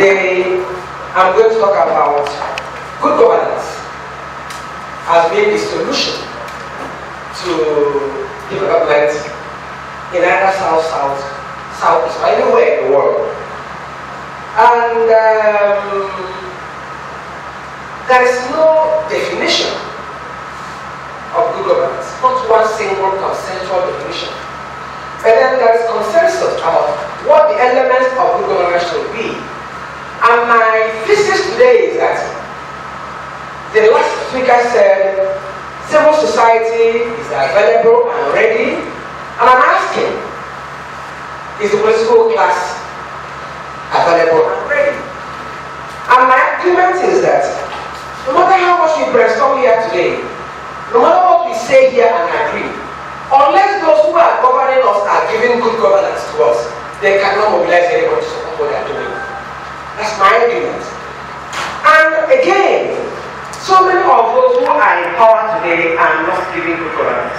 Today, I'm going to talk about good governance as being the solution to development in either South-South, South-East, or anywhere in the world. And there is no definition of good governance, not one single consensual definition. But then there is consensus about what the elements of good governance should be. And my thesis today is that the last speaker said civil society is available and ready. And I'm asking, is the political class available and ready? And my argument is that no matter how much we brainstorm here today, no matter what we say here and agree, unless those who are governing us are giving good governance to us, they cannot mobilize anybody to support what they are doing. That's my argument. And again, so many of those who are in power today are not giving good governance.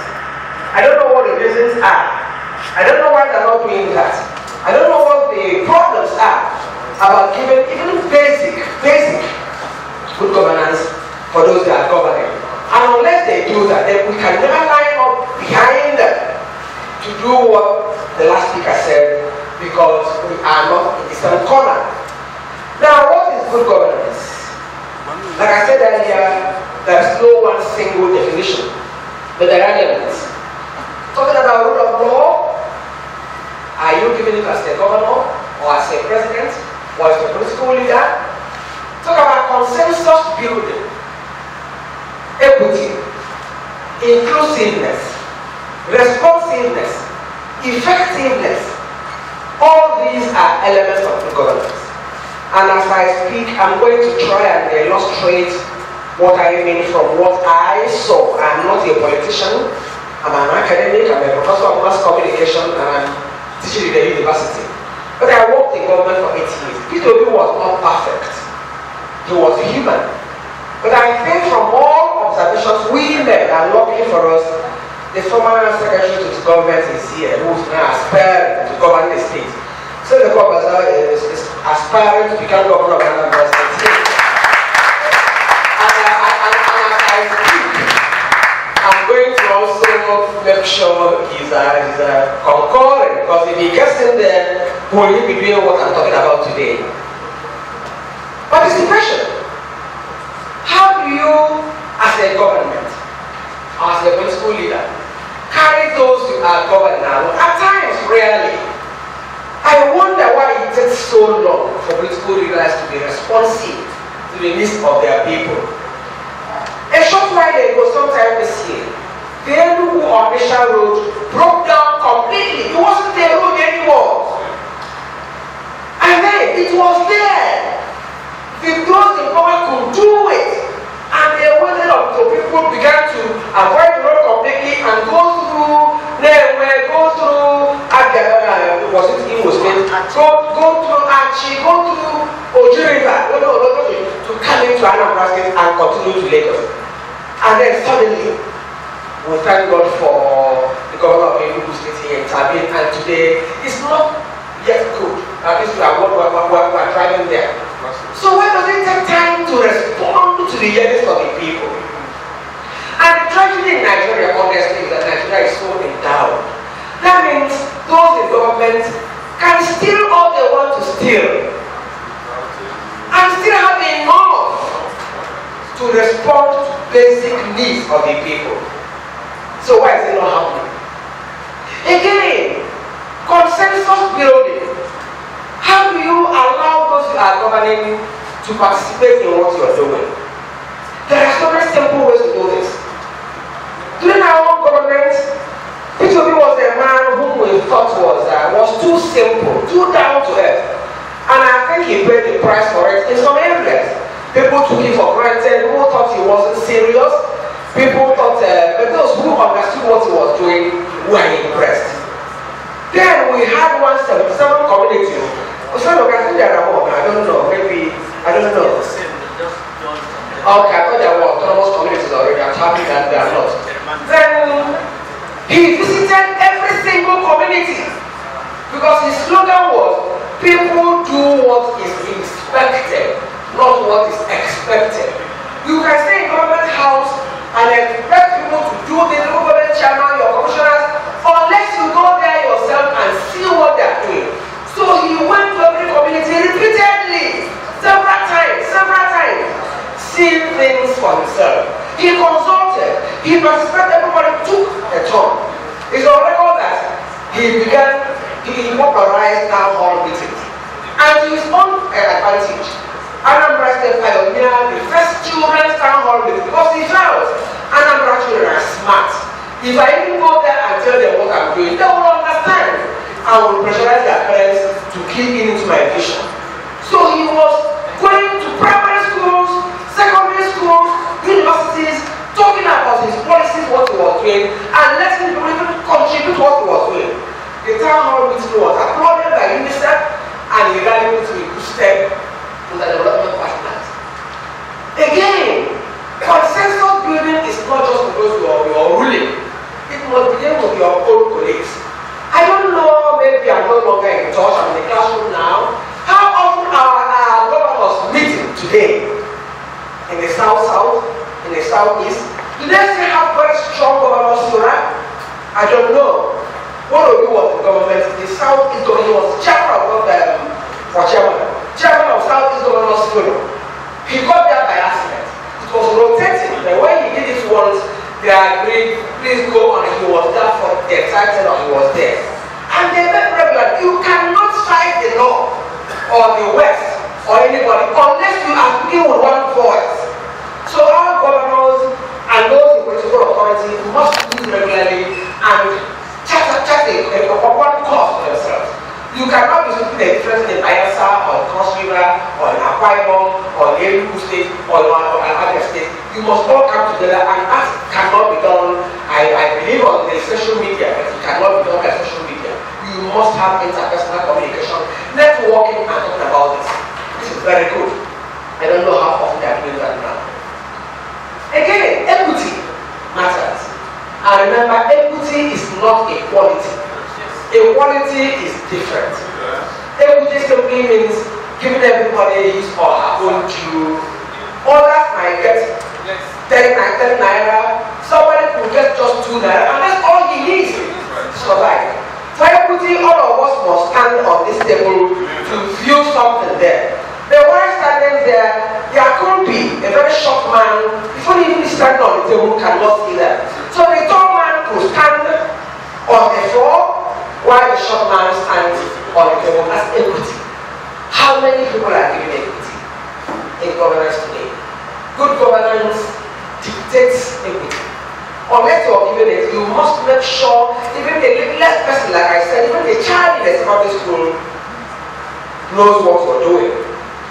I don't know what the reasons are. I don't know why they're not doing that. I don't know what the problems are about giving even basic good governance for those that are governing. And unless they do that, then we can never line up behind them to do what the last speaker said, because we are not in the same corner. Now, what is good governance? Like I said earlier, there is no one single definition, but there are elements. Talking about rule of law, are you giving it as a governor, or as a president, or as a political leader? Talk about consensus building, equity, inclusiveness, responsiveness, effectiveness. All these are elements of good governance. And as I speak, I'm going to try and illustrate what I mean from what I saw. I'm not a politician. I'm an academic. I'm a professor of mass communication, and I'm teaching in the university. But I worked in government for 8 years. P2B was not perfect. He was human. But I think from all observations we made and working for us, the former secretary to the government is here, who is now aspiring to govern the state. So the government is aspiring to become governor of Anambra State. And as I speak, I'm going to also make sure he's concurring, because if he gets in there, will he be doing what I'm talking about today? But it's the question. How do you, as a government, as a political leader, carry those you are governing now? At times, rarely. I wonder why it takes so long for political leaders to be responsive to the needs of their people. A short while ago, sometime this year, the Onisha road broke down completely. It wasn't a road anymore. And then it was there. Those in power could do it. And they waited until people began to avoid the road completely and go through was it Imo State? Go through Achi, go through Owerri River, to come into Anambra State and continue to Lagos. And then suddenly, we thank God for the governor of Imo State here intervened, and today it's not yet good. At least we are driving there. So why does it take time to respond to the yearnings of the people? And the tragedy in Nigeria, honestly, is that Nigeria is so endowed. That means those in government can steal all they want to steal and still have enough to respond to basic needs of the people. So why is it not happening? Again, consensus building. How do you allow those who are governing to participate in what you are doing? There are so many simple ways to do this. During our own government, P2B was a man whom we thought was too simple, too down to earth. And I think he paid the price for it in some areas. People took him for granted, people thought he wasn't serious. People thought, but those who understood what he was doing were impressed. Then we had 177 communities. I think there are more, I don't know, maybe, I don't know. Okay, I thought there were autonomous communities already. I'm happy that they are not. Then he visited every single community because his slogan was, people do what is inspiring for himself. He consulted, he participated, everybody took a turn. It's on record that he popularized town hall meetings. And to his own advantage, Anambra State pioneered the first children's town hall meeting because he felt Anambra children are smart. If I even go there and tell them what I'm doing, they will understand. I will pressurize their parents to key into my vision. So he was going to primary schools, secondary schools, universities, talking about his policies, what he was doing, and letting people even contribute what he was doing. The town hall meeting was applauded by UNICEF, and he ran into a good step to the development partners. Again, consensus building is not just because you are ruling. It must begin with your own colleagues. I don't know, maybe I'm no longer in touch, I'm in the classroom now. How often are governors meeting today in the South-South, in the South-East? Do they still have very strong governors to run? I don't know. One of you was the government, the South-East governor was chairman of South-East Governors Forum. He got there by accident. It was rotating, but when he did it once, they agreed, please go on, and he was there for the excited or he was there. And they made regular, you cannot fight the North or the West or anybody unless you are speaking with one voice. So our governors and those in political authority must meet regularly and chat one cause for themselves. You cannot be speaking a difference in Bayelsa or Cross River or in Akwa Ibom or in Imo State or in Owerri State. You must all come together, and that cannot be done. I believe on the social media, but it cannot be done by social media. You must have interpersonal communication, networking, and talking about this. This is very good. I don't know how often they are doing that now. Again, equity matters. And remember, equity is not equality. Equality is different. Equity simply means giving everybody his or her own due. Others might get 10 naira, somebody could get just 2 naira, and that's all he needs to survive. For equity, all of us must stand on this table to view something there. The one standing there, there could be a very short man, before he even standing on the table, cannot see that. So the tall man could stand on the floor, while the short man stands on the table. That's equity. How many people are giving equity in governance today? Good governance dictates equity. Unless you are given it, you must make sure even the littlest person, like I said, even the child in the secondary school knows what you're doing.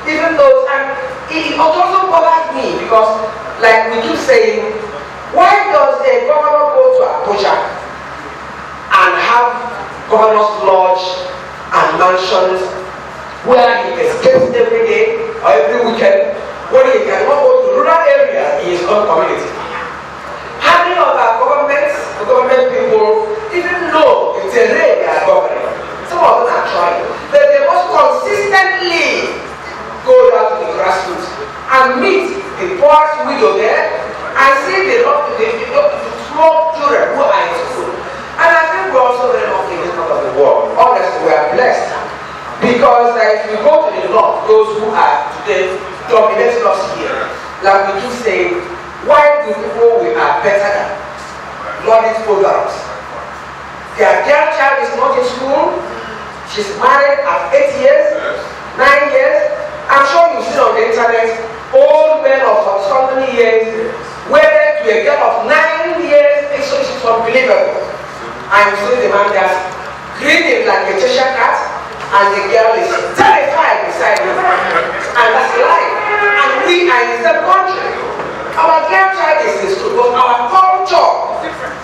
Even those, and it also bothers me because, like we keep saying, why does a governor go to Abuja and have governor's lodge and mansions where he escapes every day or every weekend when he cannot go to rural areas in his own community? How many of our government people even know the terrain they are governing? Some of them are trying, but they must consistently go down to the grassroots and meet the poorest widow there and see the small children who are in school. And I think we're also very lucky in this part of the world. Honestly, we are blessed. Because if we go to the north, those who are today dominating us here, like we keep saying, why do people we are better than not these programs? Their girl child is not in school, she's married at 8 years, 9 years. I'm sure you've seen on the internet, old men of so many years, wedded to a girl of 9 years, it's unbelievable. I'm seeing the man that's grinning like a Cheshire cat, and the girl is terrified beside him. And that's life. And we are in the same country. Our girl child is in school, but our culture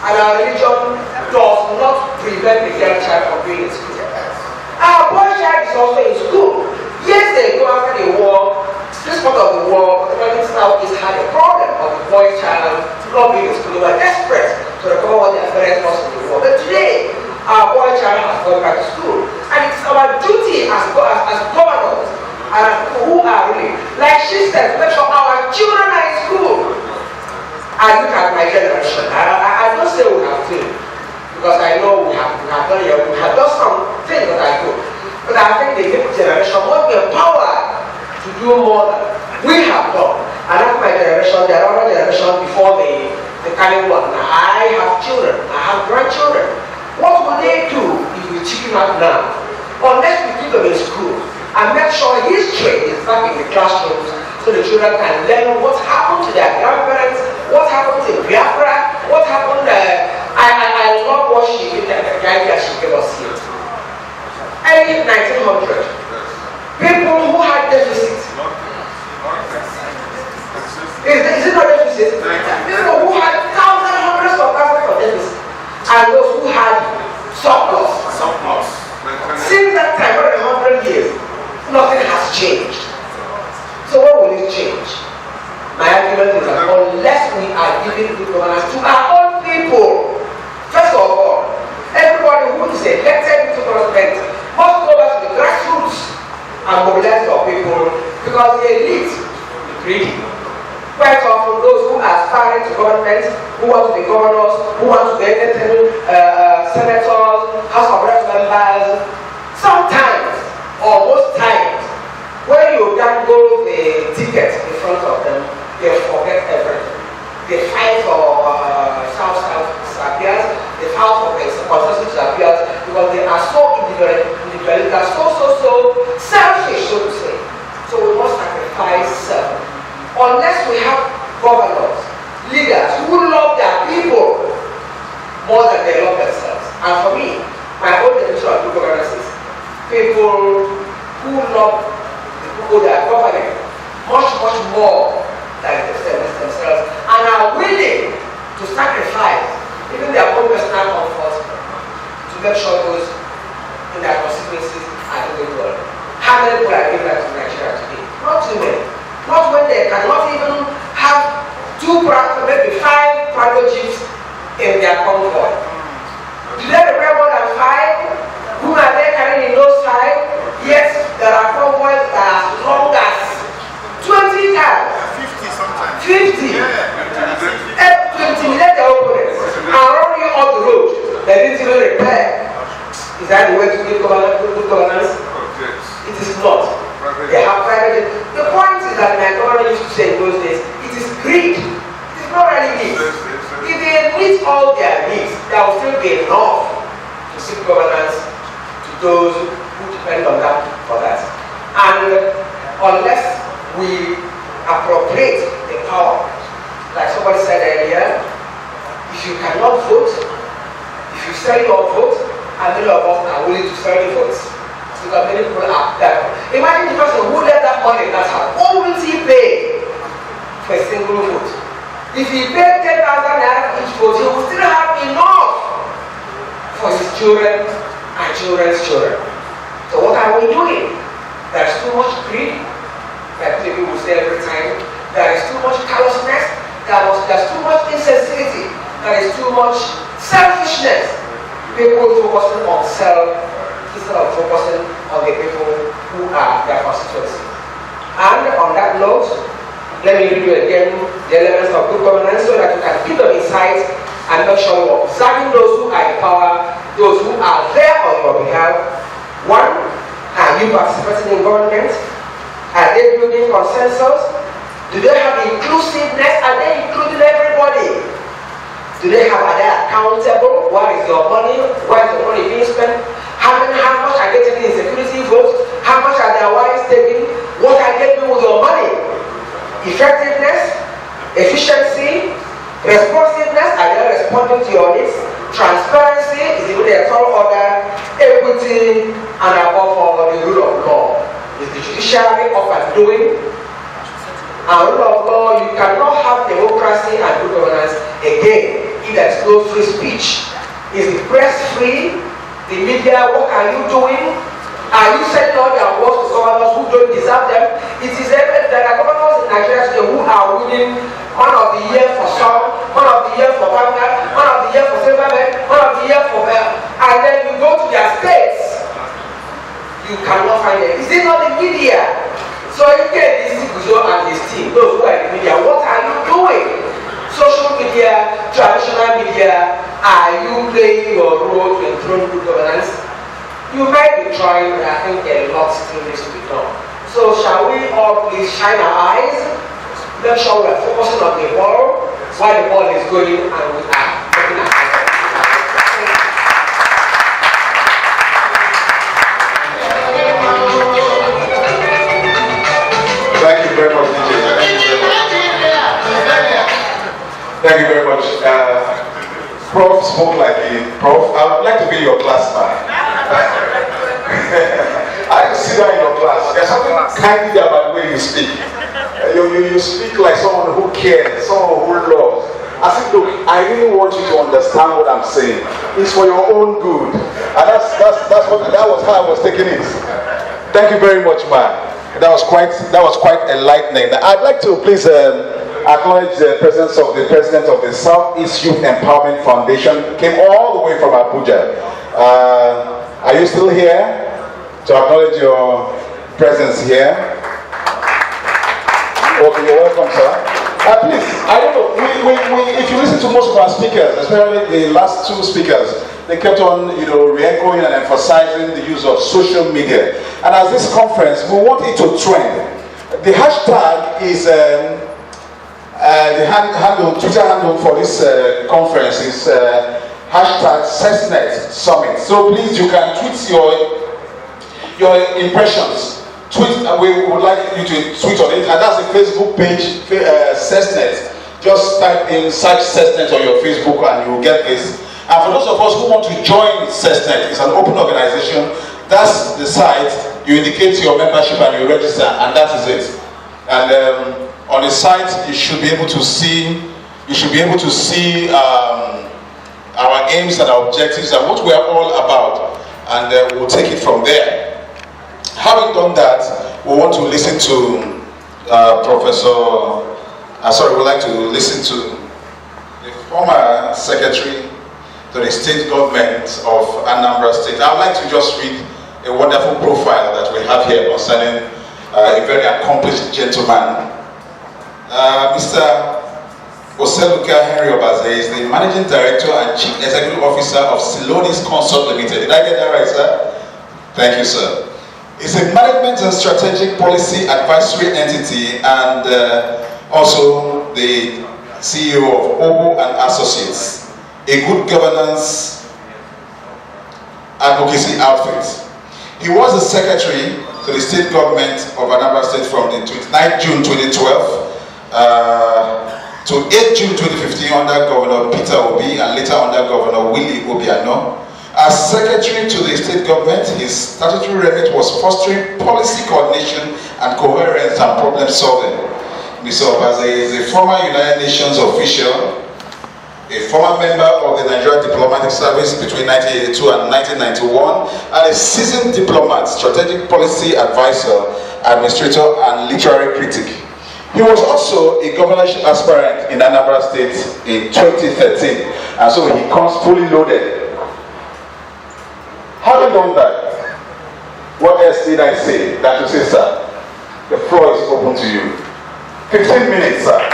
and our religion does not prevent the girl child from being in school. Our boy child is also in school. Years ago, after the war, this part of the war, the South-East had a problem of the boy child not being in school. They were desperate to recover what their parents lost in the war. But today, our boy child has gone back to school. And it's our duty as governors and who are really, like she said, make sure our children are in school. I look at my generation. I don't say we have failed, because I know we have done some things that are good. But I think the next generation must be empowered to do more than we have done. And after my generation, generation, there are other generations before the coming one. Now, I have children, I have grandchildren. What will they do if we chicken out now? Unless we keep them in school and make sure history is back in the classrooms so the children can learn what happened to their grandparents, what happened to Biafra, what happened. I love what she did, the idea she gave us here. Early 1900, people who had deficits. Is it not deficit? People who had thousands, hundreds of thousands of deficits, and those who had surplus. Since that time, more than 100 years, nothing has changed. So what will it change? My argument is that unless we are giving good governance to our own people, first of all, everybody who is elected into government must go back to the grassroots and mobilize our people, because the elite is greedy. Quite often, those who are aspiring to government, who want to be governors, who want to be senators, House of Reps members, sometimes, or most times, when you dangle the ticket in front of them, they forget everything. They fight for South-South disappears, they fight for consensus disappears, because they are so individualistic, so selfish, so to say. So we must sacrifice self. Unless we have governors, leaders who love their people more than they love themselves. And for me, my own definition of good governance is people who love the people they are governing much more than themselves, and are willing to sacrifice even their own personal comfort to make sure those in their constituencies are doing well. How many people are giving that to Nigeria today? Not too many. Not when they cannot even have maybe 5 private jeeps in their convoy. Do they require more than 5? Who are they carrying in those 5? Yes, there are convoys that are as long as 20 cars. 50 sometimes. 50. Yeah. 20 let their opponents and running off the road. They didn't even repair. Is that the way to give good governance? It is not. They have private. The point is that my governor used to say in those days, it is greed. It is not really needs. If they meet all their needs, there will still be enough to give governance to those who depend on that for that. And unless we appropriate the power, like somebody said earlier, if you cannot vote, if you sell your vote, and many of us are willing to sell the votes. Because many people are there. Imagine the person who left that money in that house. What will he pay for a single vote? If he paid 10,000 naira for each vote, he will still have enough for his children and children's children. So what are we doing? There's too much greed, like people will say every time. There is too much callousness. There's too much insensitivity. There is too much selfishness. People focusing on self instead of focusing on the people who are their constituency. And on that note, let me review again the elements of good governance so that you can give them insights and make sure you're observing those who are in power, those who are there on your behalf. 1, are you participating in government? Are they building consensus? Do they have inclusiveness? Are they including everybody? Are they accountable? What is your money? Where is the money being spent? How much are they taking in security votes? How much are their wives taking? What are they doing with your money? Effectiveness, efficiency, responsiveness, are they responding to your needs? Transparency, is it with a tall order? Equity, and above all, the rule of law. Is the judiciary up and doing? And rule of law, you cannot have democracy and good governance again if there is no free speech. Is the press free? The media, what are you doing? Are you sending all their awards to governors who don't deserve them? It is evident that there are governors in Nigeria today who are winning one of the year for some, one of the year for Banga, one of the year for Silverman, one of the year for and then you go to their states, you cannot find them. Is it not the media? So you get this Guzo and his team, those who are in the media, what are you doing? Social media, traditional media, are you playing your role to enthrone good governance? You might be trying, but I think a lot still needs to be done. So shall we all please shine our eyes make sure we are focusing on the ball while the ball is going and we are taking our eyes. Thank you very much, DJ. Thank you very much. Prof spoke like a prof. I would like to be your class man. I sit down in your class. There's something kindly about the way you speak. You speak like someone who cares, someone who loves. I said, look, I really want you to understand what I'm saying. It's for your own good. And that was how I was taking it. Thank you very much, man. That was quite enlightening. I'd like to please acknowledge the presence of the president of the South-East Youth Empowerment Foundation. Came all the way from Abuja. Are you still here to acknowledge your presence here? Okay, you're welcome, sir. Please, I don't know. If you listen to most of our speakers, especially the last two speakers, they kept on, re-echoing and emphasizing the use of social media. And as this conference, we want it to trend. The hashtag is the Twitter handle for this conference is hashtag SESSNet Summit. So please, you can tweet your impressions. Tweet. We would like you to tweet on it, and that's the Facebook page, SESSNet. Just type in search SESSNet on your Facebook, and you will get this. And for those of us who want to join SESSNet, it's an open organization. That's the site. You indicate your membership and you register, and that is it. And on the site, you should be able to see. Our aims and our objectives and what we are all about, and we'll take it from there. Having done that, we want to listen to we'd like to listen to the former secretary to the state government of Anambra State. I would like to just read a wonderful profile that we have here concerning a very accomplished gentleman. Mr. Oseluka Henry Obaze is the Managing Director and Chief Executive Officer of Silonis Consult Limited. Did I get that right, sir? Thank you, sir. It's a management and strategic policy advisory entity and also the CEO of Obo and Associates, a good governance advocacy outfit. He was the secretary to the state government of Anambra State from the 9th June 2012 to 8th June 2015 under Governor Peter Obi and later under Governor Willie Obiano. As secretary to the state government, his statutory remit was fostering policy coordination and coherence and problem solving. Mr. Obaze is a former United Nations official, a former member of the Nigerian Diplomatic Service between 1982 and 1991, and a seasoned diplomat, strategic policy advisor, administrator, and literary critic. He was also a governorship aspirant in Anambra State in 2013, and so he comes fully loaded. Having done that, what else did I say? That to say, sir, the floor is open to you. 15 minutes, sir.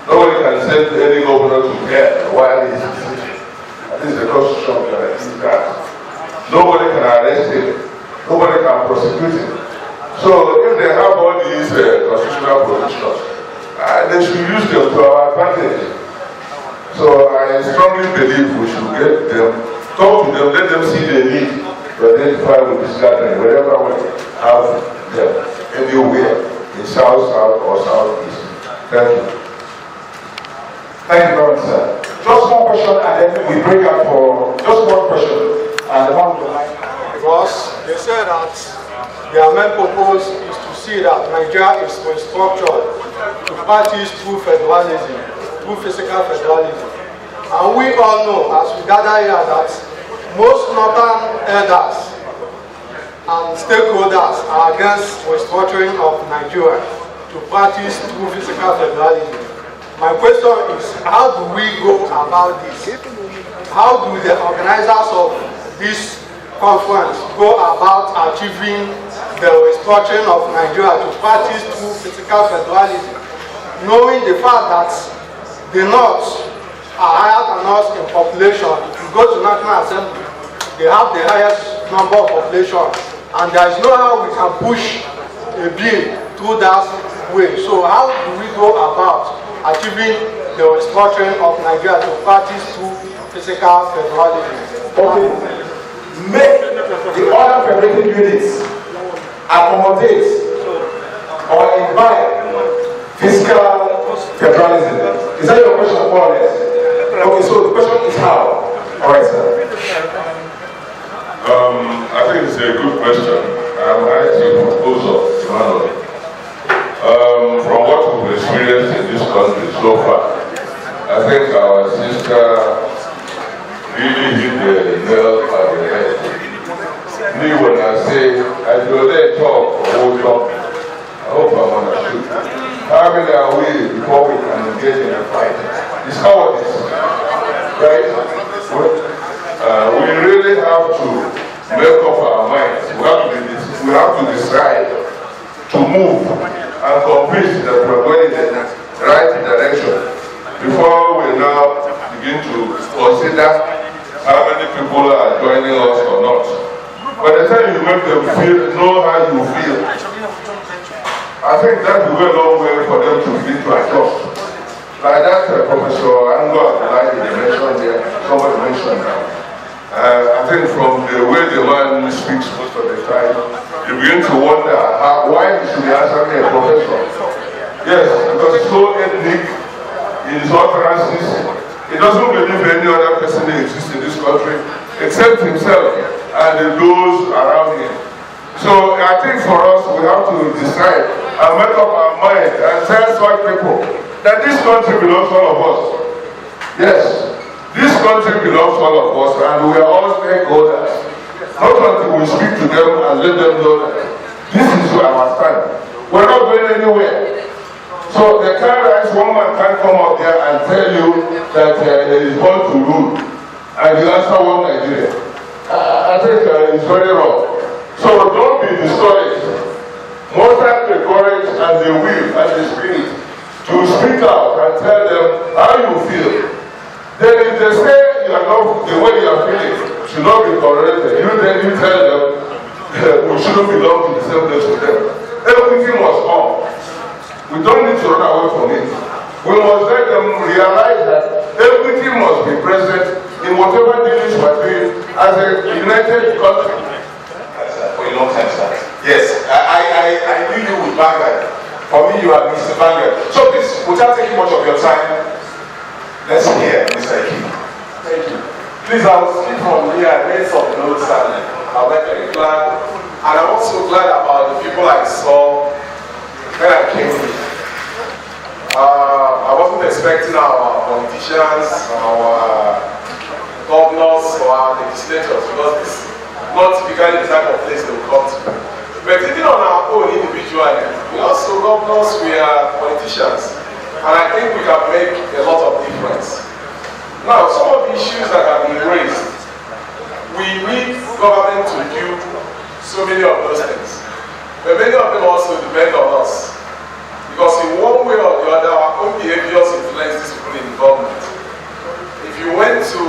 Nobody can send any governor to hell while he's decision. That is the constitution that nobody can arrest him, nobody can prosecute him. So if they have all these constitutional provisions, they should use them to our advantage. So I strongly believe we should get them, talk to them, let them see the need to identify with this gathering, wherever we have them, anywhere in South-South or South-East. Thank you. Thank you very much, sir. Just one question and then we break out for just one question. And the one with the mic. Because they said that their main purpose is to see that Nigeria is restructured to practice true federalism, true physical federalism. And we all know, as we gather here, that most northern elders and stakeholders are against restructuring of Nigeria to practice true physical federalism. My question is, how do we go about this? how do the organizers of this conference go about achieving the restructuring of Nigeria to practice true physical federalism, knowing the fact that the North are higher than us in population? If you go to National Assembly, they have the highest number of population, and there is no how we can push a bill through that way. So how do we go about achieving the restructuring of Nigeria to practice true physical federalism? Okay. Make the other federated units accommodate or invite fiscal federalism. Is that your question, more or less? Okay, so the question is how? All right, sir. I think it's a good question. I'm actually a proposal, from what we've experienced in this country so far. I think our sister really hit the nail on the head. Me, when I say, I do let talk or hold up, I hope I'm on a shoot. How many are we before we can engage in a fight? It's cowardice, right? We really have to make up our minds. We have to decide to move and convince that we're going in the right direction before we now begin to consider how many people are joining us or not. By the time you make them know how you feel, I think that will go a long way for them to begin to adjust. Like that Professor Ango mentioned there, somebody mentioned that. I think from the way the man speaks most of the time, you begin to wonder why he should be answering a professor. Yes, because he's so ethnic in his utterances. He doesn't believe any other person exists in this country except himself and those around him. So I think for us, we have to decide and make up our mind and tell such people that this country belongs to all of us. Yes, this country belongs to all of us, and we are all stakeholders. Not until we speak to them and let them know that this is our stand. We're not going anywhere. So the kind of one man can't come up there and tell you that he is born to rule, and you answer one Nigeria. I think it's very wrong. So don't be discouraged. Muster the courage and the will and the spirit to speak out and tell them how you feel. Then if they say you are not the way you are feeling should not be tolerated, you tell them we shouldn't belong to the same place with them. Everything must come. We don't need to run away from it. We must let them realize that everything must be present in whatever dealings we're doing as a united country. For a long time, sir. Yes, I knew you with Vanguard. For me, you are Mr. Vanguard. So please, without taking much of your time, let's hear Mr. King. Thank you. Please, I will speak from here. I made some notes and I'm very glad. And I'm also glad about the people I saw when I came here. I wasn't expecting our politicians, our governors, or our legislators, because this is not typically the type of place they will come to. But even on our own individually, we are also governors, we are politicians, and I think we can make a lot of difference. Now, some of the issues that have been raised, we need government to do so many of those things. But many of them also depend on us. Because in one way or the other, our own behaviors influence these people in the government. If you went to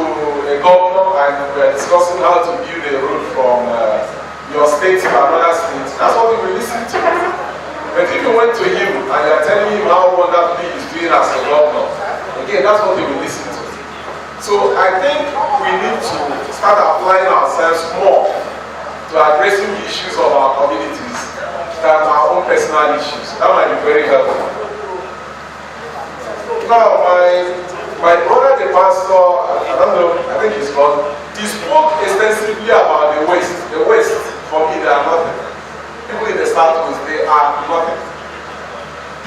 a governor and we were discussing how to build a road from your state to another state, that's what we will listen to. But if you went to him and you are telling him how wonderfully he's doing as a governor, again, that's what he will listen to. So I think we need to start applying ourselves more to addressing the issues of our communities than our own personal issues. That might be very helpful. Now, my brother, the pastor, I don't know, I think he's gone, he spoke extensively about the West. The West, for me, they are nothing. People in the South-East, they are nothing.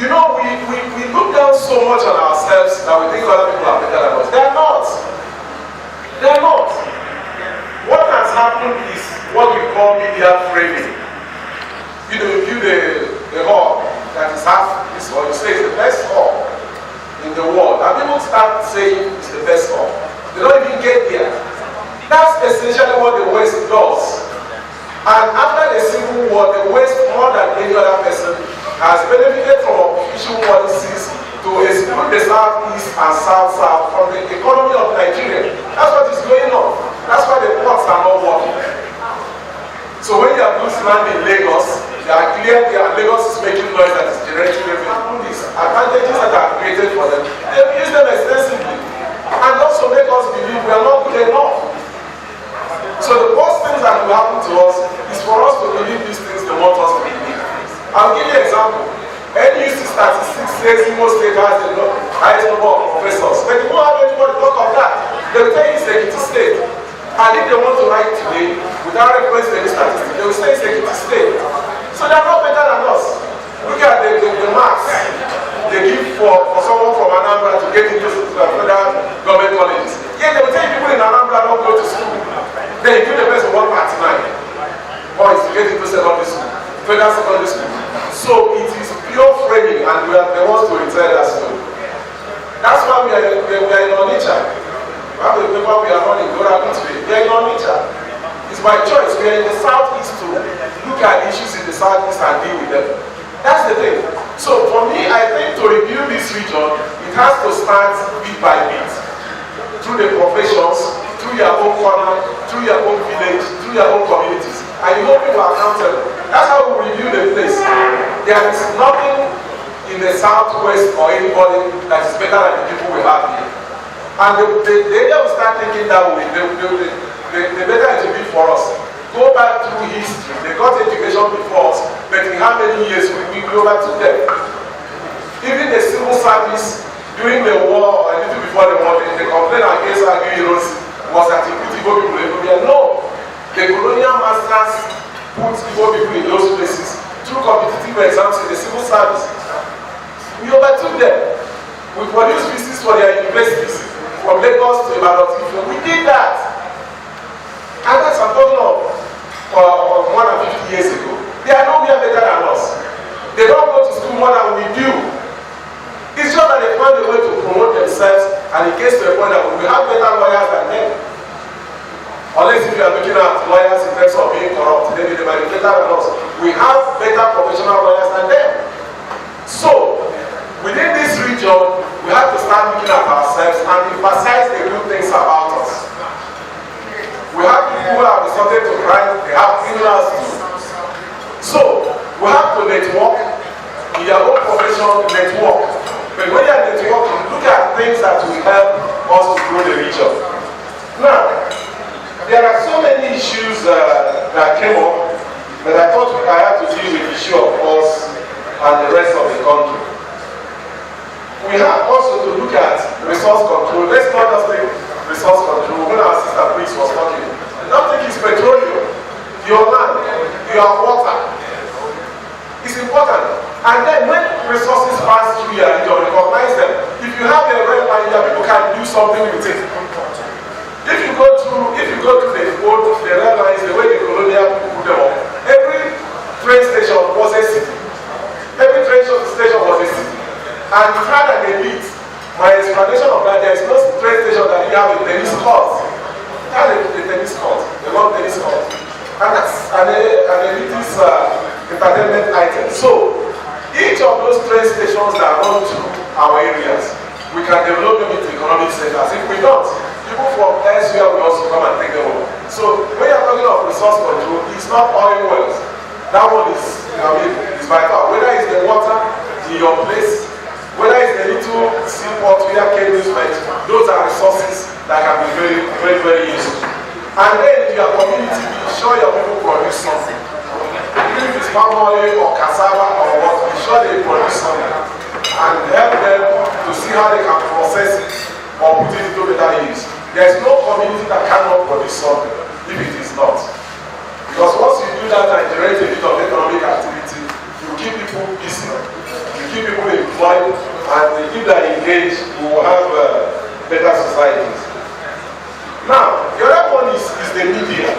You know, we look down so much on ourselves that we think other people are better than us. They are not. They are not. What has happened is what we call media framing. You know, you view the hall that is half this hall, you say it's the best hall in the world. And people start saying it's the best hall. They don't even get there. That's essentially what the West does. And after the Civil War, the West, more than any other person, has benefited from official policies to exclude the South-East and South-South from the economy of Nigeria. That's what is going on. That's why the ports are not working. So when you have goods land in Lagos, they are clear that Lagos is making noise that is generating revenue. These advantages that are created for them, they use them extensively. And also make us believe we are not good enough. So the worst things that will happen to us is for us to believe these things they want us to believe. I'll give you an example. NUC statistics says Imo State has the highest number of professors. But you won't have anybody talk of that. They will tell you it's Ekiti State. And if they want to write today, without reference to any statistics, they will say it's Ekiti State. So they are not better than us. Look at the marks they give for someone from Anambra to get into federal government colleges. Yeah, they will tell you people in Anambra don't go to school. Then you give the best of 139. Or is to get into secondary school, federal secondary school. So it is pure framing, and we are the ones to retell that story. That's why we are in Onitsha. We have the paper we are running, we are in Onitsha. It's by choice. We are in the South-East to look at issues in the South-East and deal with them. That's the thing. So for me, I think to review this region, it has to start bit by bit. Through the professions, through your own corner, through your own village, through your own communities. And you hold people accountable. That's how we review the place. There is nothing in the Southwest or anybody that is better than the people we have here. And the area we start thinking that way, the better it will be for us. Go back through history. They got education before us, but in how many years will we go back to them? Even the civil service during the war, or a little before the war, the complaint against Agui heroes was that he put Igbo people in Ethiopia. No. The colonial masters put Igbo people in those places through competitive exams in the civil service. We overtook them. We produced pieces for their universities, from Lagos to Ibadan. We did that. And that's I'm talking of more than 50 years ago. They are nowhere better than us. They don't go to school more than we do. It's just that they find a way to promote themselves, and it gets to a point that we have better lawyers than them. Unless if you are looking at lawyers in terms of being corrupt, then they might be better than us. We have better professional lawyers than them. So, within this region, we have to start looking at ourselves and emphasize the good things about us. We have people who have resorted to crime, they have criminals too. So, we have to network, in your own profession, network. But when you are networking, look at things that will help us to grow the region. Now, there are so many issues that came up that I thought I had to deal with the issue of us and the rest of the country. We have also to look at resource control. Let's not just take resource control. When our sister Prince was talking, I don't think it's petroleum, your land, your water. It's important. And then when resources pass through here, you don't recognize them. If you have a red line here, people can do something with it. If you go through the red lines, the way the colonial people put them up, every train station was a city. Every train station was a city. And if you had an elite, my explanation of that, there is no train station that you have a tennis court. You have a tennis court, a long tennis court. And that's an elitist entertainment item. So, each of those train stations that run through our areas, we can develop them into economic centers. If we don't, people from elsewhere will also come and take them over. So when you're talking of resource control, it's not oil wells. That one is, is vital. Whether it's the water in your place, whether it's the little seaport where canoes met, those are resources that can be very, very, very useful. And then in your community, be sure your people produce something. Even if it's palm oil or cassava or what, be sure they produce something. And help them to see how they can process it or put it into better use. There is no community that cannot produce something if it is not. Because once you do that and generate a bit of economic activity, you keep people busy, you keep people employed, and if they are engaged, we will have better societies. Now, the other one is the media.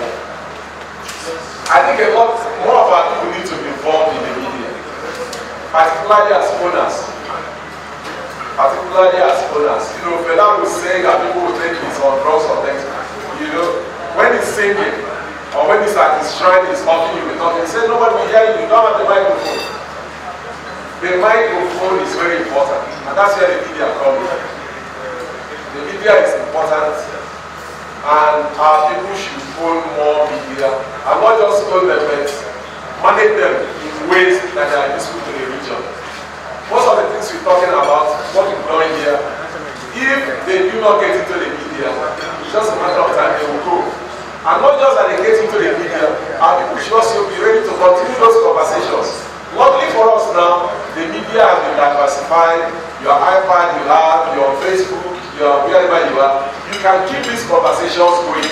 I think a lot more of our people need to be involved in the media, particularly as owners. particularly as owners. You know, Fela will say that people will think he's on drugs or things. You know, when he's singing, or when he's at his shrine, he's talking, he says nobody will hear you, you don't have the microphone. The microphone is very important, and that's where the media comes in. The media is important, and our people should own more media, and not just own them, but manage them in ways that are useful to the region. Most of the things we're talking about, what we're doing here, if they do not get into the media, it's just a matter of time they will go. And not just that they get into the media, our people should also be ready to continue those conversations. Luckily for us now, the media has been diversified. Your iPad you have, your Facebook, your wherever you are, you can keep these conversations going.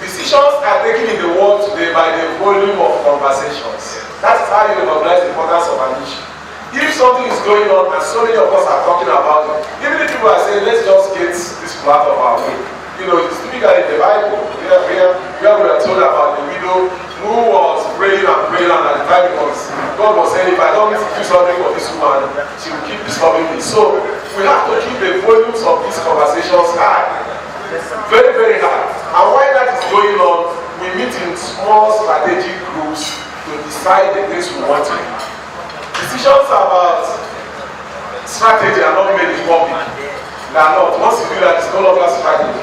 Decisions are taken in the world today by the volume of conversations. That's how you recognize the importance of an issue. If something is going on and so many of us are talking about it, even if people are saying, let's just get this part of our way. You know, it's typically in the Bible, where we are told about the widow who was praying and praying, and at the time God was saying, if I don't do something for this woman, she will keep disturbing me. So we have to keep the volumes of these conversations high. Very, very high. And while that is going on, we meet in small strategic groups to decide the things we want to do. Decisions about strategy are not made in public. They are not. Once you do that, it's no longer strategy.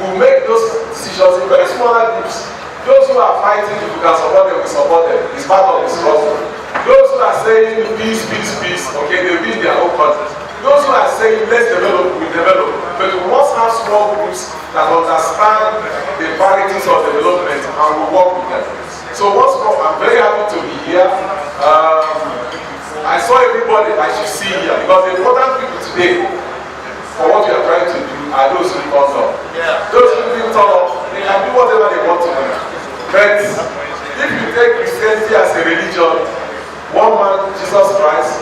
We make those decisions in very smaller groups. Those who are fighting, if we can support them, we support them. It's part of the struggle. Those who are saying peace, peace, peace, okay, they will in their own country. Those who are saying let's develop, we develop. But we must have small groups that understand the varieties of development and we work with them. So once more, I'm very happy to be here. I saw everybody I should see here because the important people today for what we are trying to do are those who turn up. Those who didn't turn up, they can do whatever they want to do. But if you take Christianity as a religion, one man, Jesus Christ,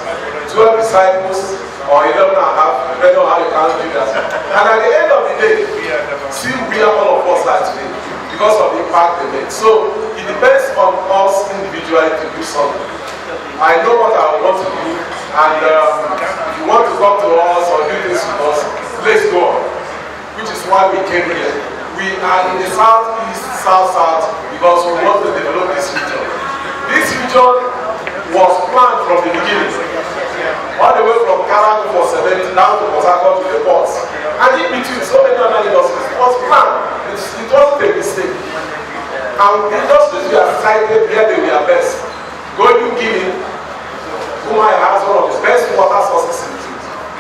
12 disciples, or 11 and a half, depending on how you count Judas. And at the end of the day, see where all of us are today because of the impact they made. So it depends on us individually to do something. I know what I want to do, and if you want to come to us or do this with us, let's go on. Which is why we came here. We are in the South-East South-South because we want to develop this region. This region was planned from the beginning. All the way from Karachi for 70 down to Port Harcourt to the ports. And in between so many other industries, it was planned. It wasn't a mistake. And industries were cited where they were best. Golden Guinea, Umai has one of the best water sources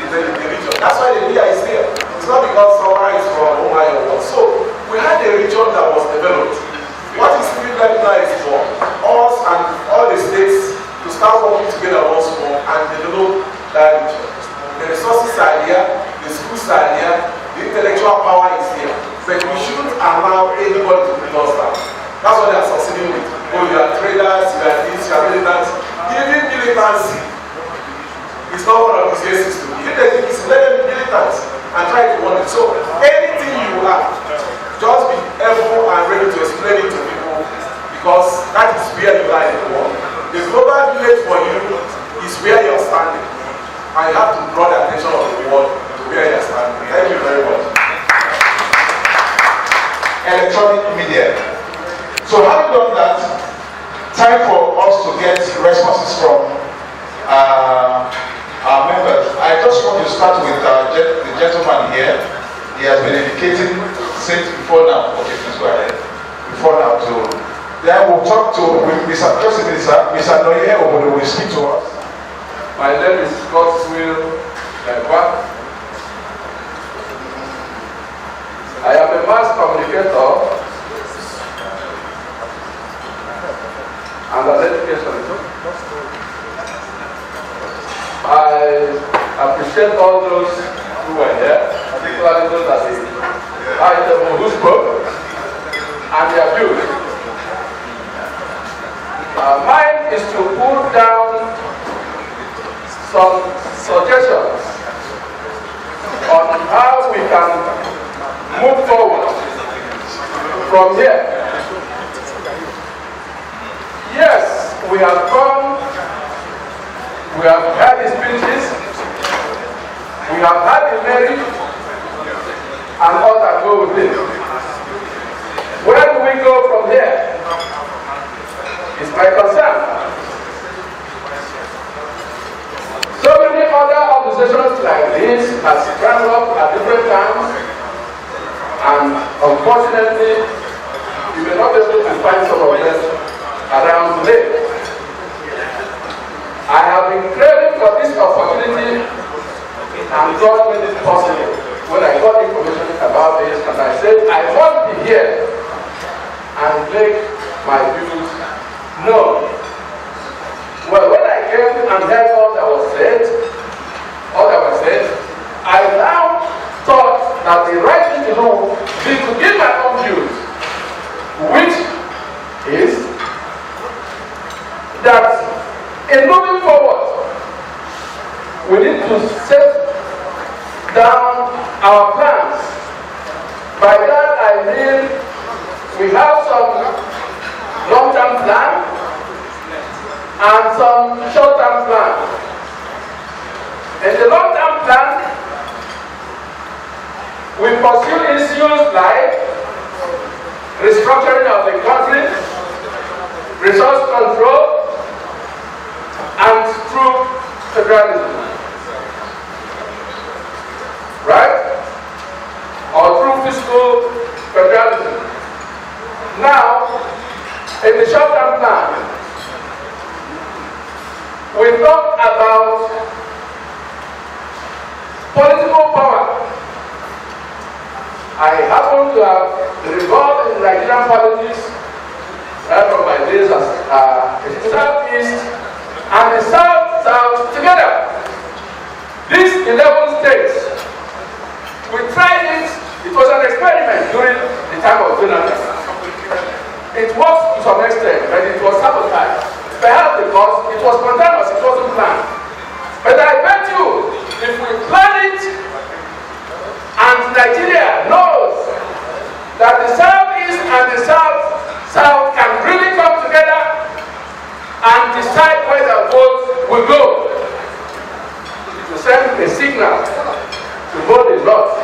in the region. That's why the media is there. It's not because Owerri is from Umai or what. So we had a region that was developed. What is still left now is for us and all the states to start working together once more and develop that region. The resources are there, the schools are there, the intellectual power is there. But we shouldn't allow anybody to put us down. That's what they are succeeding with. Oh, you are traders, you are this, you are militants. Even militancy is not one of these cases to be. If they think it's let them be militants and try to want it. So anything you have, just be able and ready to explain it to people because that is where you are in the world. The global village for you is where you're standing. And you have to draw the attention of the world to where you're standing. Thank you very much. Electronic media. So having done that, time for us to get responses from our members. I just want to start with the gentleman here. He has been indicating since before now. Okay, please go ahead. Before now to. Then we'll talk to Mr. Noye Obodo will speak to us. My name is Godswill Ekwa. I am a mass communicator and an educationist. I appreciate all those who were here, particularly those that who spoke and their views. Mine is to put down some suggestions on how we can move forward from here. Yes, we have come, we have had the speeches, We have had the merit and all that go with it. Where do we go from here? It's my concern. So many other organizations like this have sprung up at different times, and unfortunately, you may not be able to find some of them around today. I have been craving for this opportunity, and God made it possible when I got information about this, and I said, I must be here and make my views known. Well, when I came and heard all that was said, I now thought that the right thing to do is to give my own views, which is that in moving forward, we need to set down our plans. By that I mean we have some long-term plan and some short-term plan. In the long-term plan, we pursue issues like restructuring of the country, resource control, and true federalism. Right? Or through fiscal federalism. Now, in the short-term plan, we talk about political power. I happen to have been involved in Nigerian politics right from my days as the South-East and the South-South together. These 11 states, we tried it. It was an experiment during the time of Jonathan. It worked to some extent, but it was sabotaged. Perhaps because it was spontaneous, it wasn't planned. But I bet you, if we plan it, and Nigeria knows that the South-East and the South-South can really come together and decide where their votes will go, to send a signal to both the North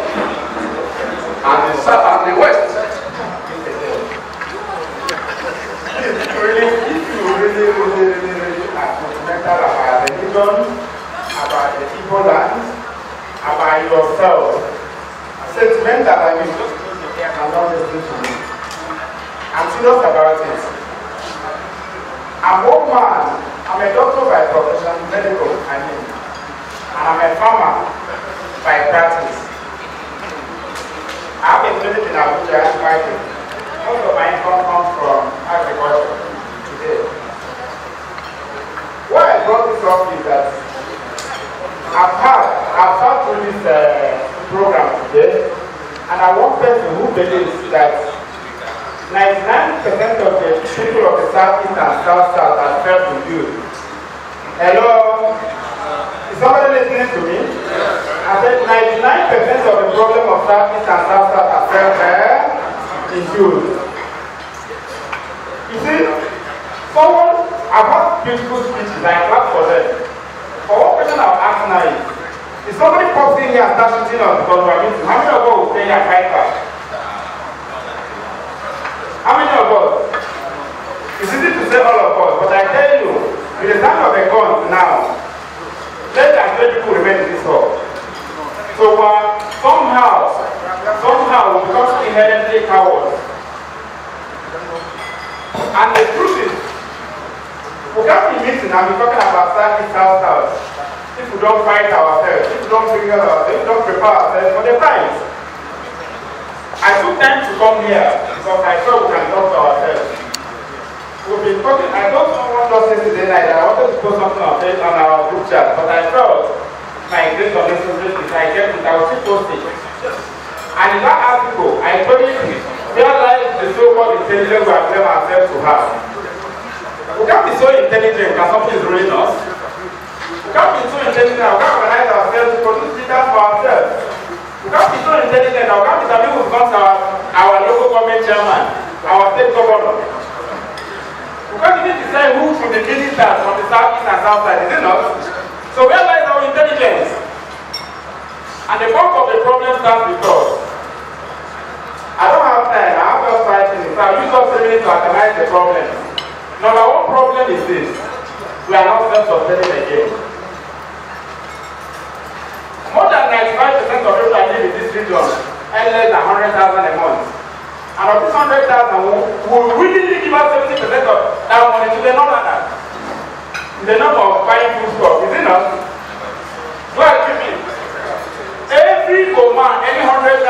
and the South and the West. If you really are fundamental about the religion, about the people lands, about yourself, sentimental I mean, I'm not listening to me. I'm serious about it. I'm a man, I'm a doctor by profession, medical, I mean, and I'm a farmer by practice. I have a clinic in Abuja and fighting. Most of my income comes from agriculture today. Why I brought this up is that I've sat through this program today, and I want person who believes that 99% of the people of the South-East and South-South are self-reviewed. Hello? Is somebody listening to me? I said 99% of the problem of South-East and South-South are self-reviewed. You see, someone, I've had beautiful speeches, I clap for them. For one question I'll ask now is, if somebody pops in here and starts shooting us because we're meeting, how many of us will stay here and fight back? How many of us? It's easy to say all of us, but I tell you, with the sound of a gun now, less than 20 people remain in this hall. So somehow we become inherently cowards. And the truth is, we can't be meeting and be talking about South-East South-South if we don't fight ourselves, if we don't figure out, if we don't prepare ourselves for the fight. I took time to come here because I thought we can talk to ourselves. We've been talking, I don't know what just yesterday night, I wanted to post something on our group chat, but I felt my great unnecessary if I kept it, I will still post it. And in that article, I told you, realize the so-called intelligence we have claimed ourselves to have. We can't be so intelligent when something is ruining us. We can't be so intelligent that we can't organize ourselves to produce leaders for ourselves. We can't be so intelligent that we can't determine who becomes our local government chairman, our state governor. We can't even decide who should be ministers from the South-East and South-Side, is it not? So where lies our intelligence? And the bulk of the problem starts with us. I don't have time, I have just 5 minutes, so I'll use up 3 minutes to analyze the problem. Number one problem is this: we are not self-sustaining again. More than 95% of people that live in this region earn less than 100,000 a month. And of this 100,000, will willingly give us 70% of that money to the northerners. The number of buying food stuff, is it not? Do I agree with me? Every woman, any 100,000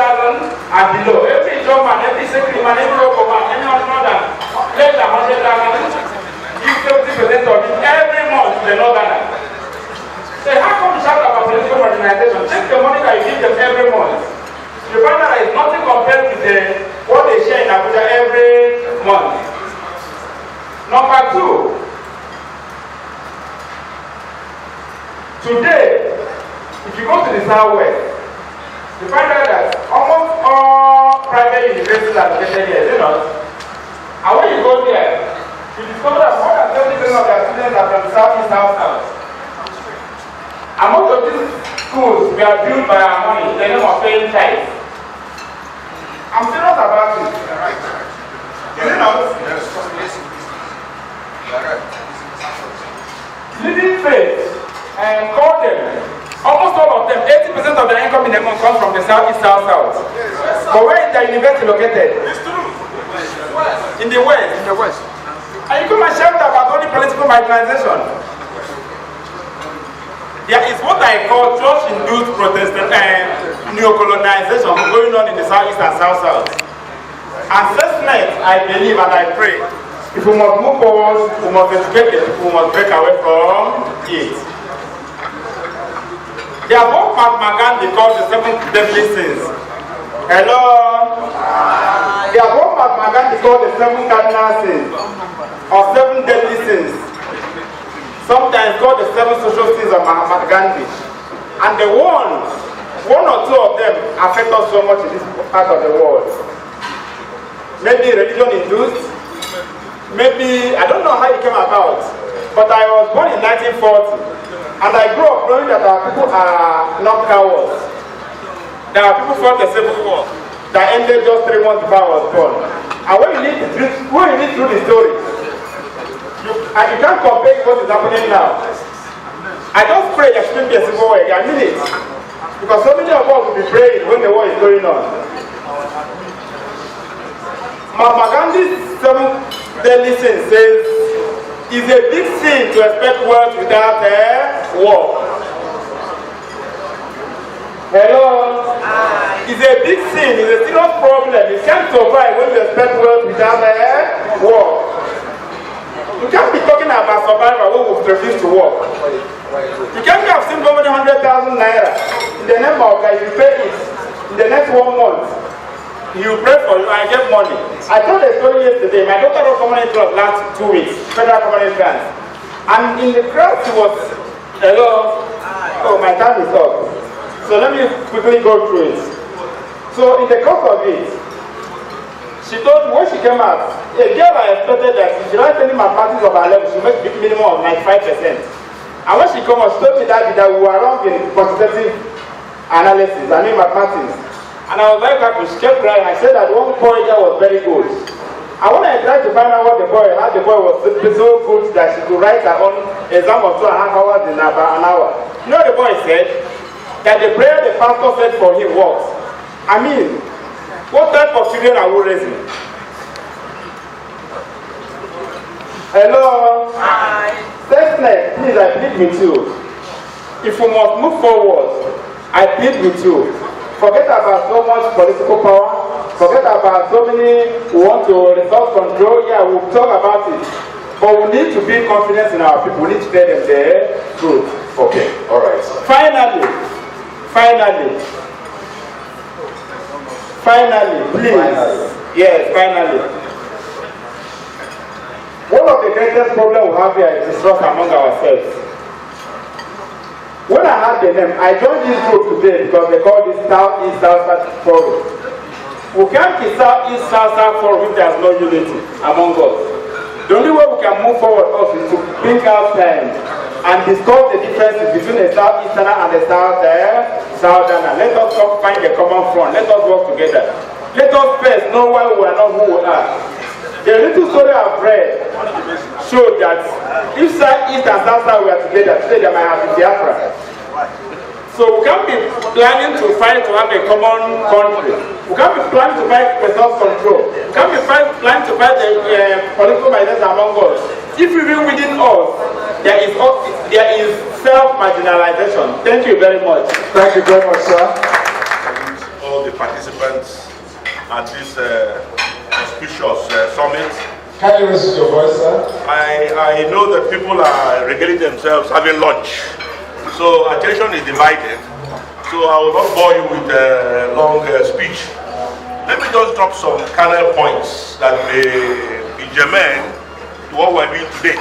and below, every job man, every secretary man, every local man, any more than less than 100,000, give 70% of it every month to the northerners. So how come you shout about political organization? Take the money that you give them every month. You find out that it's nothing compared with what they share in Abuja every month. Number two, today, if you go to the South-West, you find out that almost all private universities are located here, you know. And when you go there, you discover that more than 70% of their students are from South-East South-South. And most of these schools were built by our money in the name of paying tithes. I'm serious about it. Is it not? Living faith and call them. Almost all of them, 80% of their income in the month comes from the South-East South-South. But where is the university located? In the West. In the West. And you come and shout about only political marginalization. There is what I call church-induced Protestant neo-colonization going on in the South-East and South-South. And SESSNet, I believe and I pray, if we must move forward, we must educate it, we must break away from it. There are both Mahatma Gandhi called the 7 deadly sins. Hello? There are both Mahatma Gandhi called the 7 cardinal sins, or 7 deadly sins. Sometimes called the 7 social sins of Mahatma Gandhi. And the one or two of them affect us so much in this part of the world. Maybe religion induced, maybe, I don't know how it came about, but I was born in 1940, and I grew up knowing that our people are not cowards. There are people fought the Civil War that ended just 3 months before I was born. And when you read through the story, and you can't compare what is happening now. I just pray there shouldn't be a civil war. I mean it. Because so many of us will be praying when the war is going on. Mahatma Gandhi's 7 deadly sins says, it's a big sin to expect wealth without war. Hello? It's a big sin, it's a serious problem. You can't survive when you expect wealth without war. You can't be talking about survival when we've refused to work. You can't have seen over 100,000 naira in the name of that you pay it in the next 1 month. You pray for you, I get money. I told a story yesterday. My daughter was community club last 2 weeks, federal community grant. And in the crowd she was, hello, oh my time is up. So let me quickly go through it. So in the course of it, she told me when she came out, a girl I expected that if she writes any mathematics of her level, she makes a minimum of 95%. And when she came out, she told me that we were wrong in quantitative analysis, I mean mathematics. And I was very happy, she kept crying. I said that one boy there was very good. And when I tried to find out what how the boy was so good that she could write her own exam of 2.5 hours in about an hour. You know what the boy said? That the prayer the pastor said for him works. I mean, what type of children are we raising? Hello? Hi. SESSNet, please, I plead with you. If we must move forward, I plead with you. Forget about so much political power. Forget about so many who want to resource control. Yeah, we'll talk about it. But we need to build confidence in our people. We need to tell them the truth. Okay, all right. Finally, please. Yes, finally. One of the greatest problems we have here is distrust among ourselves. When I had the name, I joined this group today because they call this South-East South-South Forum. We can't be South-East South-South Forum if there's no unity among us. The only way we can move forward is to think out and discuss the differences between the South-Easterner and the South Southerners. Let us come find a common front. Let us work together. Let us first know why we are not who we are. The little story I've read showed that if South-East and South-South were together, today they might have been Biafra. So we can't be planning to fight to have a common country. We can't be planning to fight resource control. We can't be planning to fight the political minorities among us. If even within us, there is self-marginalization. Thank you very much. Thank you very much, sir. All the participants at this auspicious summit. Can you raise your voice, sir? I know that people are regaling themselves having lunch. So attention is divided. So I will not bore you with a long speech. Let me just drop some kernel points that may be germane to what we're doing today.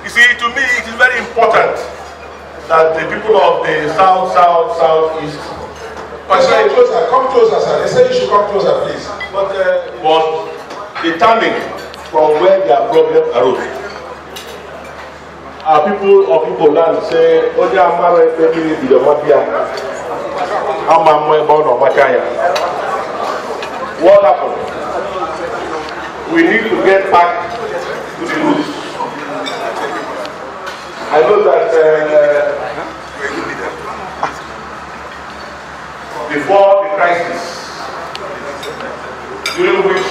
You see, to me, it is very important that the people of the South, South, South-East. Sir, closer. Come closer, sir. They say you should come closer, please. But determined from where their problem arose. Our people of Igbo land say, "Oja amara efemi bi the mafia, amamwe bono makaya." What happened? We need to get back to the roots. I know that before the crisis, during which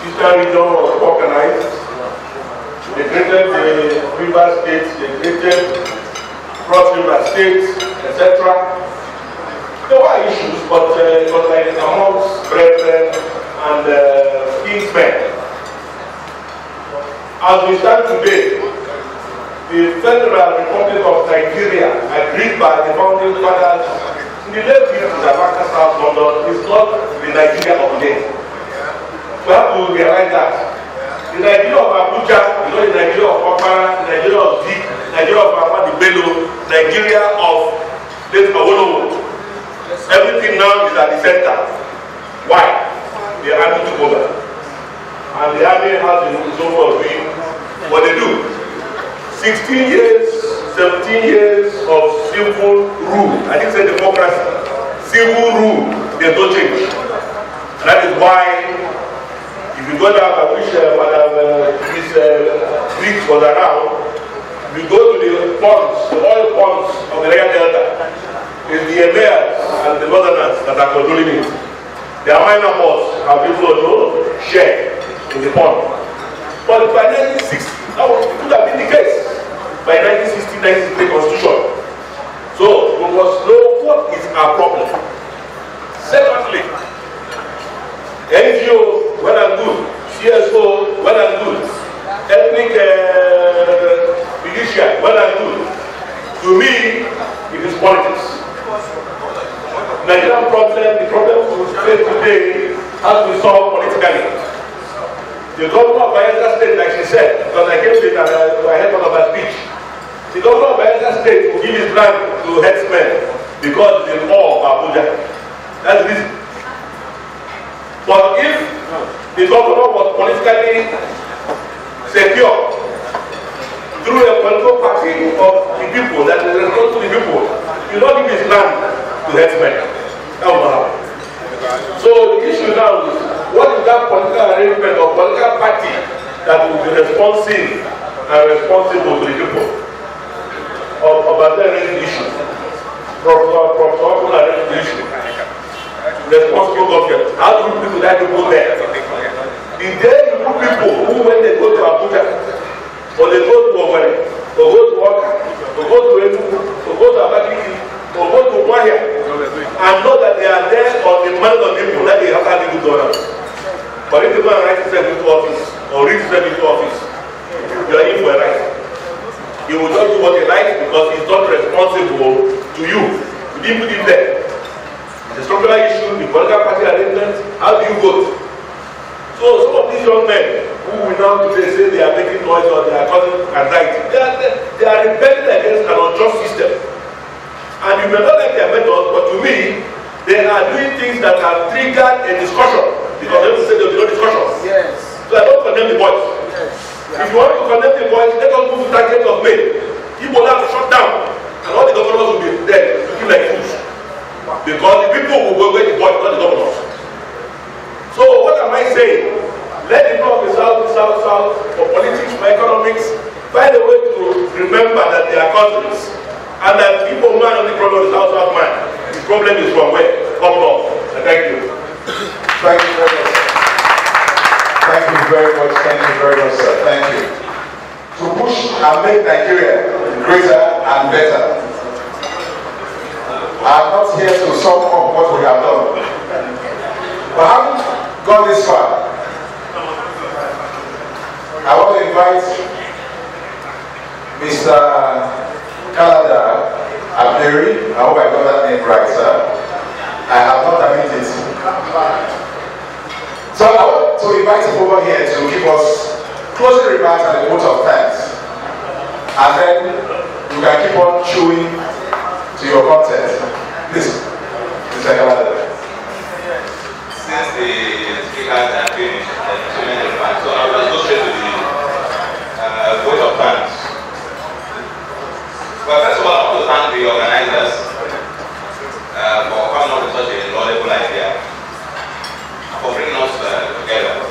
Eastern region was organized, they created the river states, they created cross river states, etc. There were issues, but it was like amongst brethren and kinsmen. As we stand today, the Federal Republic of Nigeria, agreed by the founding fathers in the late 50s at South London, is not the Nigeria of today. We have to realize that. The Nigeria of Abuja, you know, the Nigeria of Okpara, the Nigeria of Zik, Nigeria of Ahmadi Bello, Nigeria of Awolowo. Everything now is at the center. Why? The army took over. And the army has its own way of doing what they do. 16 years, 17 years of civil rule. I didn't say democracy. Civil rule, there's no change. And that is why if you go down, I wish Miss Briggs was around. If you go to the ponds, the oil ponds of the Niger Delta, it's the emirs and the northerners that are controlling it. Their minor boss have people no share in the pond. But by 1960, that could have been the case. By 1960, 1963 Constitution. So we must know what is our problem. Secondly, NGO, well and good. CSO, well and good. Ethnic militia, well and good. To me, it is politics. Nigerian problem, the problem we face today has to be solved politically. The governor of Bayelsa State, like she said, because I came late and I heard one of her speech. The governor of Bayelsa State will give his land to headsmen because it's in awe of Abuja. That's the reason. But if the governor was politically secure through a political party of the people that is responsible to the people, you don't give his land to headsmen. That will not happen. So the issue now is, what is that political arrangement or political party that will be responsive and responsible to the people of the issue? From the issue. Responsible government. How do you put that people there? The day you put people who, when they go to Abuja, or they go to Owerri, or go to Oka, or go to Enugu, or go to Abakaliki, or go to Wahia, and know that they are there on the mind of people that they have had a good governance. But if the man writes himself into office, or reads himself into office, you are in for a right. He will just do what he likes because he's not responsible to you. You didn't put him there. The structural issue, the political party arrangement, how do you vote? So some of these young men who we now today say they are making noise or they are causing anxiety, they are rebelling against an unjust system. And you may not like their methods, but to me, they are doing things that have triggered a discussion. Because they say there will be no discussion. Yes. So I don't condemn the boys. Yes. If you want to condemn the boys, let us move to 30th of May. Igbo land shut down. And all the governors will be there looking like fools. Because the people will go where the boy, not the governors. So what am I saying? Let the people of the South-East South-South for politics, for economics, find a way to remember that they are cousins. And that people man on the problem is South-South man. The problem is from where? Up north. And thank you. Thank you very much. Thank you very much. Thank you very much, sir. Thank you. To push and make Nigeria greater and better. I'm not here to sum up what we have done. But having gone this far, I want to invite Mr. Canada Abderi. I hope I got that name right, sir. I have not admitted it. So I want to invite him over here to give us closing remarks and a vote of thanks. And then you can keep on chewing to your content. Please, Mr. Canada. Since the speakers have finished, so many remarks, so I'll just go straight to the vote of thanks. Well, first of all, I want to thank the organizers for coming up with such a laudable idea, for bringing us together.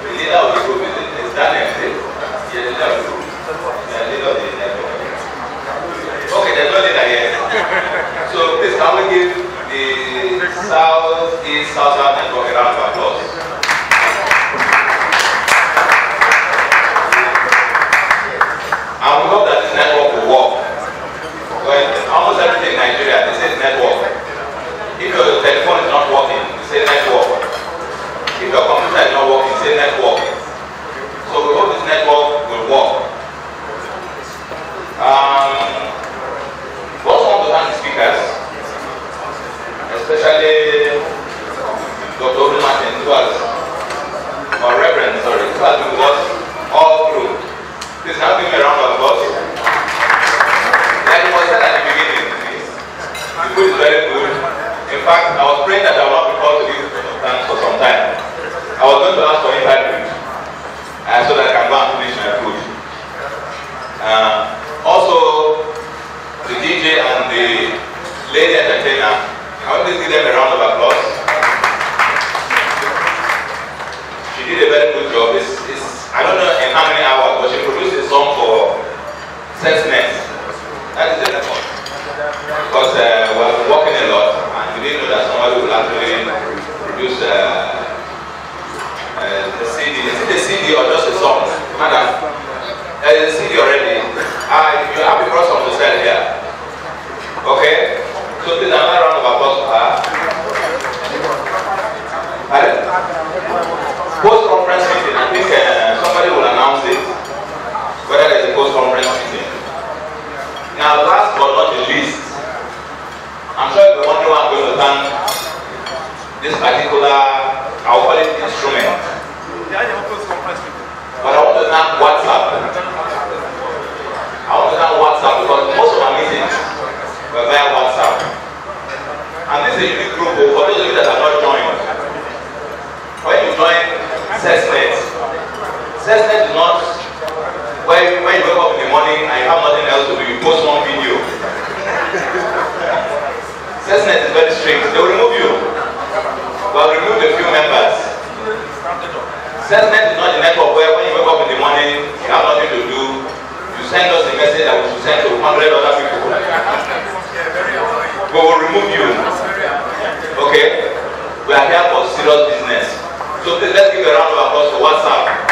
The leader of the group is Daniel. Yeah, the leader of the group. Yeah, the leader of the network. Okay, there's no leader yet. So please, can we give the South-East South-South Network a round of applause? And we hope that this network will work. Well, almost everything in Nigeria, they say network. If your telephone is not working, they say network. If your computer is not working, they say network. So we hope this network will work. We also want to thank the speakers, especially Dr. Owerri Martin, who has, or Reverend, sorry, who has been with us all through. Please now give me a round of applause. Like it was said at the beginning, the food is very good. In fact, I was praying that I will not be called to give thanks for some time. I was going to ask for interview so that I can go and finish my food. Also, the DJ and the lady entertainer, I want to give them a round of applause. She did a very good job. I don't know in how many hours, but she produced a song for SESSNet. That is the record. Because we have been working a lot, and we didn't know that somebody will actually produce the CD. Is it a CD or just a song? Madam, there is a CD already. If you have a cross on the side here. Okay? So please another round of applause for her. Post-conference meeting, I think somebody will announce it, whether there's a post-conference meeting. Now, last but not the least, I'm sure you're wondering why I'm going to thank this particular, I'll call it instrument. But I want to thank WhatsApp. I want to thank WhatsApp because most of our meetings were via WhatsApp. And this is a unique group for those of you that are not joined. When you join SESSNet is not when you wake up in the morning and you have nothing else to do, you post one video. SESSNet is very strict. They will remove you. Well, remove a few members. SESSNet is not the network where when you wake up in the morning, you have nothing to do, you send us a message that we should send to 100 other people. We will remove you. Okay? We are here for serious business. So please, let's give a round of applause for WhatsApp.